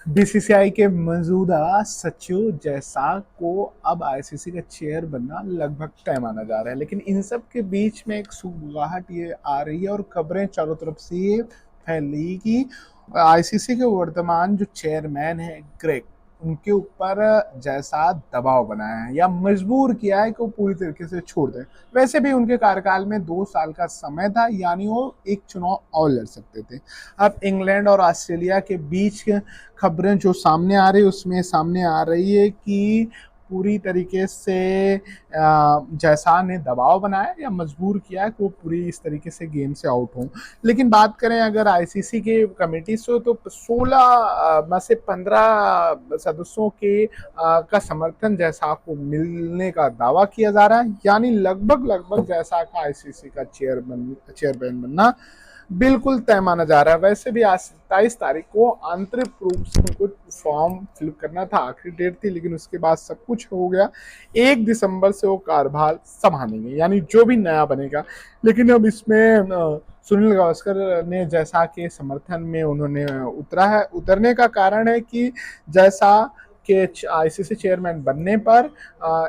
BCCI के मौजूदा सचिव जयसा को अब आईसीसी का चेयर बनना लगभग तय माना जा रहा है, लेकिन इन सब के बीच में एक सुगबुगाहट ये आ रही है और खबरें चारों तरफ से ये फैली कि आईसीसी के वर्तमान जो चेयरमैन है ग्रेग, उनके ऊपर जैसा दबाव बनाया है या मजबूर किया है कि वो पूरी तरीके से छोड़ दें। वैसे भी उनके कार्यकाल में 2 साल का समय था, यानी वो एक चुनाव और लड़ सकते थे। अब इंग्लैंड और ऑस्ट्रेलिया के बीच खबरें जो सामने आ रही, उसमें सामने आ रही है कि पूरी तरीके से जैसा ने दबाव बनाया या मजबूर किया कि वो पूरी इस तरीके से गेम से आउट हों। लेकिन बात करें अगर आईसीसी के कमेटी से, तो 16 में से 15 सदस्यों के का समर्थन जैसा को मिलने का दावा किया जा रहा है, यानी लगभग लगभग जैसा का आईसीसी का चेयरमैन बनना बिल्कुल तय माना जा रहा है। वैसे भी आज 27 तारीख को आंतरिक रूप से उनको फॉर्म फिलअप करना था, आखिरी डेट थी, लेकिन उसके बाद सब कुछ हो गया। 1 दिसंबर से वो कार्यभार संभालेंगे, यानी जो भी नया बनेगा। लेकिन अब इसमें सुनील गावस्कर ने जैसा के समर्थन में उन्होंने उतरा है। उतरने का कारण है कि जैसा के आईसीसी चेयरमैन बनने पर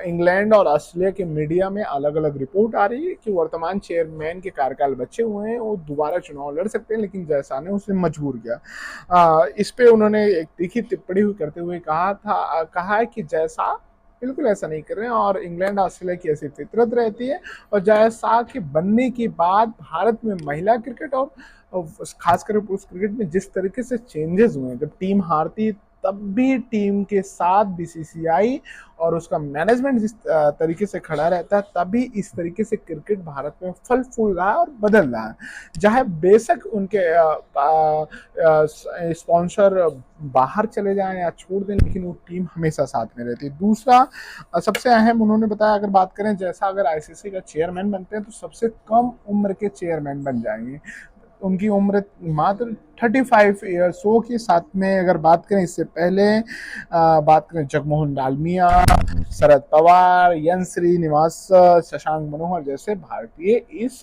इंग्लैंड और ऑस्ट्रेलिया के मीडिया में अलग अलग रिपोर्ट आ रही है कि वर्तमान चेयरमैन के कार्यकाल बचे हुए हैं, वो दोबारा चुनाव लड़ सकते हैं, लेकिन जैसा ने उसे मजबूर किया। इस पे उन्होंने एक तीखी टिप्पणी करते हुए कहा है कि जैसा बिल्कुल ऐसा नहीं कर रहे हैं और इंग्लैंड ऑस्ट्रेलिया की ऐसी फितरत रहती है। और जैसा के बनने के बाद भारत में महिला क्रिकेट और खासकर पुरुष क्रिकेट में जिस तरीके से चेंजेस हुए हैं, जब टीम हारती तब भी टीम के साथ बीसीसीआई और उसका मैनेजमेंट जिस तरीके से खड़ा रहता है, तभी इस तरीके से क्रिकेट भारत में फल फूल रहा है और बदल रहा है। चाहे बेशक उनके स्पॉन्सर बाहर चले जाएं या छोड़ दें, लेकिन वो टीम हमेशा साथ में रहती है। दूसरा सबसे अहम उन्होंने बताया, अगर बात करें जैसा अगर आईसीसी का चेयरमैन बनते हैं तो सबसे कम उम्र के चेयरमैन बन जाएंगे। उनकी उम्र मात्र 35 ईयर्स हो की। साथ में अगर बात करें इससे पहले बात करें जगमोहन डालमिया, शरद पवार, एन श्रीनिवास, शशांक मनोहर जैसे भारतीय इस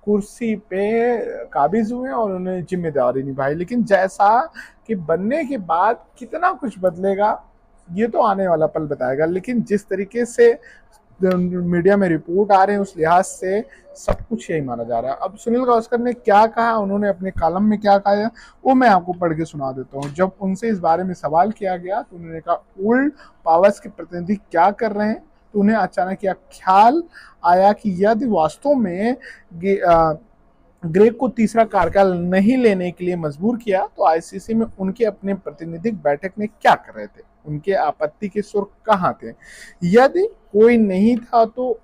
कुर्सी पे काबिज हुए और उन्होंने जिम्मेदारी निभाई। लेकिन जैसा कि बनने के बाद कितना कुछ बदलेगा ये तो आने वाला पल बताएगा। लेकिन जिस तरीके से मीडिया में रिपोर्ट आ रहे हैं, उस लिहाज से सब कुछ यही माना जा रहा है। अब सुनील गावस्कर ने क्या कहा, उन्होंने अपने कॉलम में क्या कहा है, वो मैं आपको पढ़ के सुना देता हूँ। जब उनसे इस बारे में सवाल किया गया तो उन्होंने कहा ओल्ड पावर्स के प्रतिनिधि क्या कर रहे हैं, तो उन्हें अचानक यह ख्याल आया कि यदि वास्तव में ग्रेग को तीसरा कार्यकाल नहीं लेने के लिए मजबूर किया तो आईसीसी में उनके अपने प्रतिनिधिक बैठक में क्या कर रहे थे, उनके आपत्ति के सुर कहाँ थे। यदि कोई नहीं था तो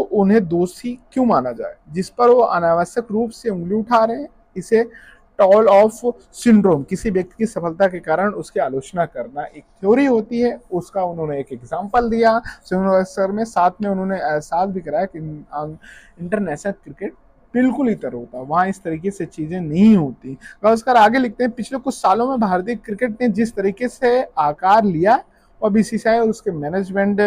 उन्हें दोषी क्यों माना जाए, जिस पर वो अनावश्यक रूप से उंगली उठा रहे हैं। इसे टॉल ऑफ सिंड्रोम, किसी व्यक्ति की सफलता के कारण उसकी आलोचना करना एक थ्योरी होती है, उसका उन्होंने एक एग्जाम्पल दिया सर में। साथ में उन्होंने एहसास भी कराया कि इंटरनेशनल क्रिकेट बिल्कुल ही तर होता, वहां इस तरीके से चीजें नहीं होती। गावस्कर आगे लिखते हैं, पिछले कुछ सालों में भारतीय क्रिकेट ने जिस तरीके से आकार लिया और बीसीसीआई और उसके मैनेजमेंट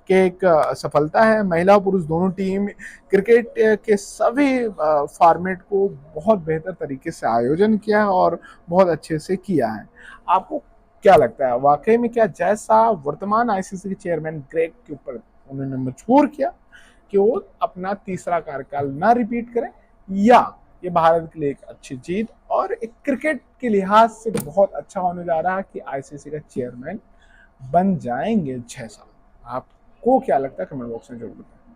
के एक सफलता है। महिला और पुरुष दोनों टीम क्रिकेट के सभी फॉर्मेट को बहुत बेहतर तरीके से आयोजन किया है और बहुत अच्छे से किया है। आपको क्या लगता है, वाकई में क्या जैसा वर्तमान आईसीसी के चेयरमैन ग्रेग के ऊपर उन्होंने मजबूर किया कि वो अपना तीसरा कार्यकाल ना रिपीट करें, या ये भारत के लिए एक अच्छी जीत और एक क्रिकेट के लिहाज से बहुत अच्छा होने जा रहा है कि आईसीसी का चेयरमैन बन जाएंगे 6 साल? आपको क्या लगता है, कमेंट बॉक्स में जरूर बताएं।